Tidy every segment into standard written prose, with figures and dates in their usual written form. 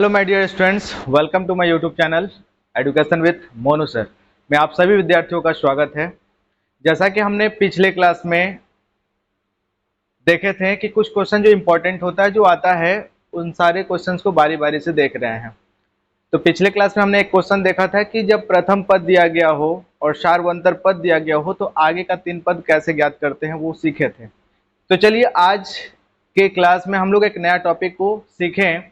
Hello my dear students, welcome to my YouTube channel education with Monu sir में आप सभी विद्यार्थियों का स्वागत है। जैसा कि हमने पिछले क्लास में देखे थे कि कुछ क्वेश्चन जो इम्पोर्टेंट होता है जो आता है उन सारे क्वेश्चंस को बारी बारी से देख रहे हैं। तो पिछले क्लास में हमने एक क्वेश्चन देखा था कि जब प्रथम पद दिया गया हो और सार्वंतर पद दिया गया हो तो आगे का 3 पद कैसे ज्ञात करते हैं वो सीखे थे। तो चलिए आज के क्लास में हम लोग एक नया टॉपिक को सीखें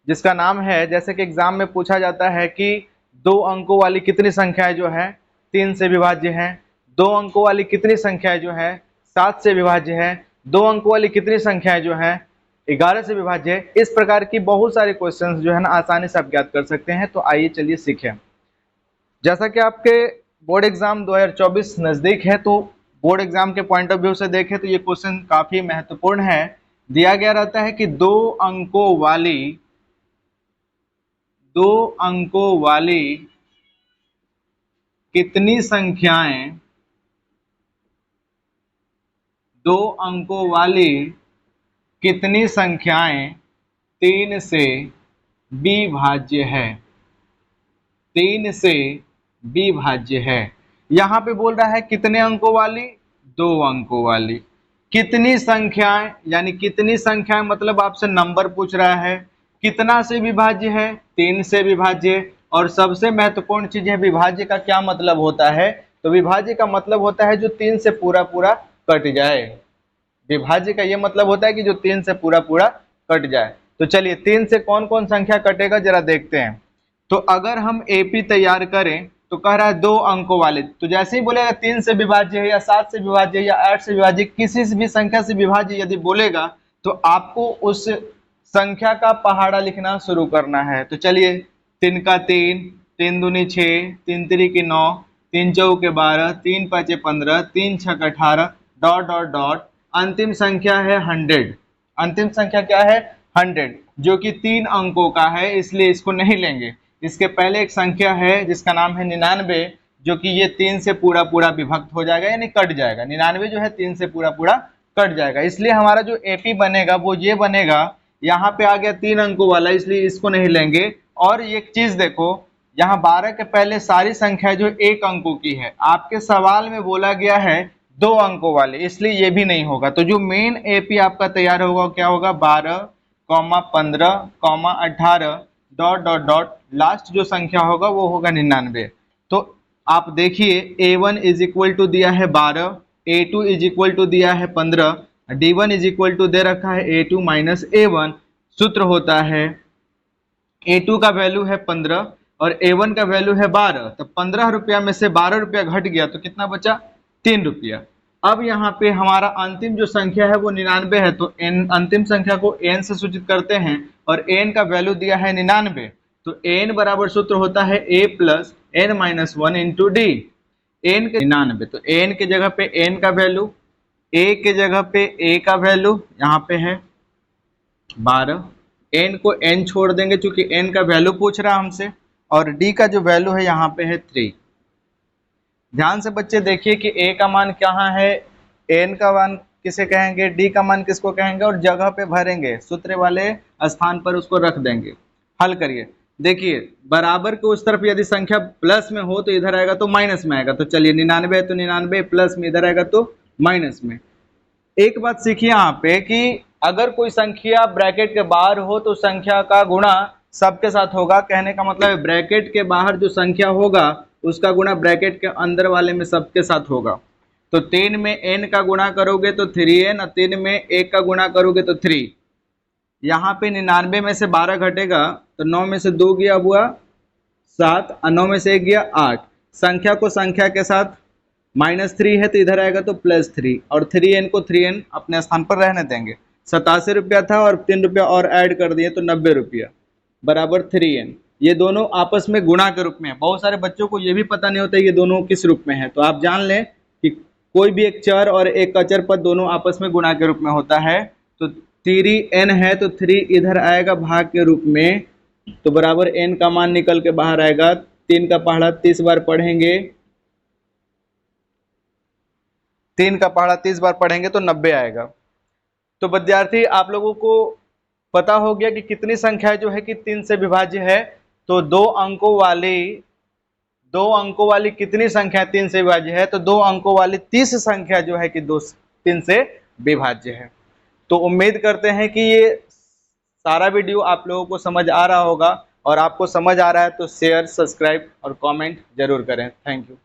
जिसका नाम है, जैसे कि एग्जाम में पूछा जाता है कि 2 अंकों वाली कितनी संख्याएं जो है 3 से विभाज्य हैं, 2 अंकों वाली कितनी संख्याएं जो है 7 से विभाज्य है, 2 अंकों वाली कितनी संख्याएं जो है 11 से विभाज्य है। इस प्रकार की बहुत सारे क्वेश्चंस जो है ना आसानी से आप ज्ञात कर सकते हैं। तो आइए चलिए सीखें। जैसा कि आपके बोर्ड एग्जाम 2024 नजदीक है तो बोर्ड एग्जाम के पॉइंट ऑफ व्यू से देखें तो ये क्वेश्चन काफी महत्वपूर्ण है। दिया गया रहता है कि 2 अंकों वाली कितनी संख्याएं 2 अंकों वाली कितनी संख्याएं 3 से विभाज्य है, 3 से विभाज्य है। यहाँ पे बोल रहा है कितने अंकों वाली, 2 अंकों वाली। कितनी संख्याएं यानी कितनी संख्याएं मतलब आपसे नंबर पूछ रहा है। कितना से विभाज्य है, 3 से विभाज्य। और सबसे महत्वपूर्ण चीज है विभाज्य का क्या मतलब होता है। तो विभाज्य का मतलब होता है जो 3 से पूरा पूरा कट जाए। विभाज्य का ये मतलब होता है कि जो 3 से पूरा पूरा कट जाए। तो चलिए 3 से कौन कौन संख्या कटेगा जरा देखते हैं। तो अगर हम एपी तैयार करें तो कह रहा है 2 अंकों वाले, तो जैसे ही बोलेगा 3 से विभाज्य है या 7 से विभाज्य है या 8 से विभाज्य, किसी भी संख्या से विभाज्य यदि बोलेगा तो आपको उस संख्या का पहाड़ा लिखना शुरू करना है। तो चलिए 3 का 3, 3 दूनी 6, 3 तिरी 9, 3 चौके 12, 3 पाँचे 15, 3 छक 18 डॉट डॉट डॉट। अंतिम संख्या है 100। अंतिम संख्या क्या है 100, जो कि 3 अंकों का है इसलिए इसको नहीं लेंगे। इसके पहले एक संख्या है जिसका नाम है 99, जो कि ये 3 से पूरा पूरा विभक्त हो जाएगा यानी कट जाएगा। 99 जो है 3 से पूरा पूरा कट जाएगा, इसलिए हमारा जो एपी बनेगा वो ये बनेगा। यहाँ पे आ गया 3 अंकों वाला इसलिए इसको नहीं लेंगे। और एक चीज देखो, यहाँ 12 के पहले सारी संख्या जो 1 अंकों की है, आपके सवाल में बोला गया है 2 अंकों वाले, इसलिए ये भी नहीं होगा। तो जो मेन एपी आपका तैयार होगा क्या होगा 12, 15, 18 डॉट डॉट डॉट, लास्ट जो संख्या होगा वो होगा 99। तो आप देखिए A1 इज इक्वल टू दिया है 12, A2 इज इक्वल टू दिया है 15, D1 इज इक्वल टू दे रखा है A2 माइनस A1। सूत्र होता है A2 का वैल्यू है 15 और A1 का वैल्यू है 12। तो 15 रुपया में से 12 रुपया घट गया तो कितना बचा 3 रुपया। अब यहाँ पे हमारा अंतिम जो संख्या है वो 99 है, तो n अंतिम संख्या को n से सूचित करते हैं और n का वैल्यू दिया है 99। तो n बराबर सूत्र होता है a plus n minus 1 into D. n के 99, तो n के जगह पे n का वैल्यू, a के जगह पे a का वैल्यू यहाँ पे है 12, n को n छोड़ देंगे क्योंकि n का वैल्यू पूछ रहा है हमसे, और d का जो वैल्यू है यहाँ पे है 3। ध्यान से बच्चे देखिए कि a का मान कहाँ है, n का मान किसे कहेंगे, d का मान किसको कहेंगे, और जगह पे भरेंगे सूत्र वाले स्थान पर उसको रख देंगे। हल करिए, देखिए बराबर के उस तरफ यदि संख्या प्लस में हो तो इधर आएगा तो माइनस में आएगा। तो चलिए 99 है तो 99, प्लस में इधर आएगा तो माइनस में। एक बात सीखिए यहाँ पे कि अगर कोई संख्या ब्रैकेट के बाहर हो तो संख्या का गुणा सबके साथ होगा। कहने का मतलब है ब्रैकेट के बाहर जो संख्या होगा उसका गुणा ब्रैकेट के अंदर वाले में सबके साथ होगा। तो 3 में n का गुणा करोगे तो 3n, और 3 में 1 का गुणा करोगे तो 3। यहाँ पे 99 में से 12 घटेगा तो 9 में से 2 गया हुआ 7, और 9 में से 1 गया 8। संख्या को संख्या के साथ -3 है तो इधर आएगा तो +3, और 3n को 3n अपने स्थान पर रहने देंगे। 87 रुपया था और 3 रुपया और ऐड कर दिए तो 90 रुपया बराबर 3n। ये दोनों आपस में गुणा के रूप में है। बहुत सारे बच्चों को ये भी पता नहीं होता है ये दोनों किस रूप में है। तो आप जान लें कि कोई भी एक चर और एक अचर पद दोनों आपस में गुणा के रूप में होता है। तो 3n है तो 3 इधर आएगा भाग के रूप में, तो बराबर n का मान निकल के बाहर आएगा। 3 का पहाड़ा 30 बार पढ़ेंगे, 3 का पहाड़ा 30 बार पढ़ेंगे तो 90 आएगा। तो विद्यार्थी आप लोगों को पता हो गया कि कितनी संख्या जो है कि 3 से विभाज्य है। तो 2 अंकों वाली कितनी संख्या 3 से विभाज्य है? तो 2 अंकों वाली 30 संख्या जो है कि 3 से विभाज्य है। तो उम्मीद करते हैं कि ये सारा वीडियो आप लोगों को समझ आ रहा होगा, और आपको समझ आ रहा है तो शेयर, सब्सक्राइब और कमेंट जरूर करें। Thank you.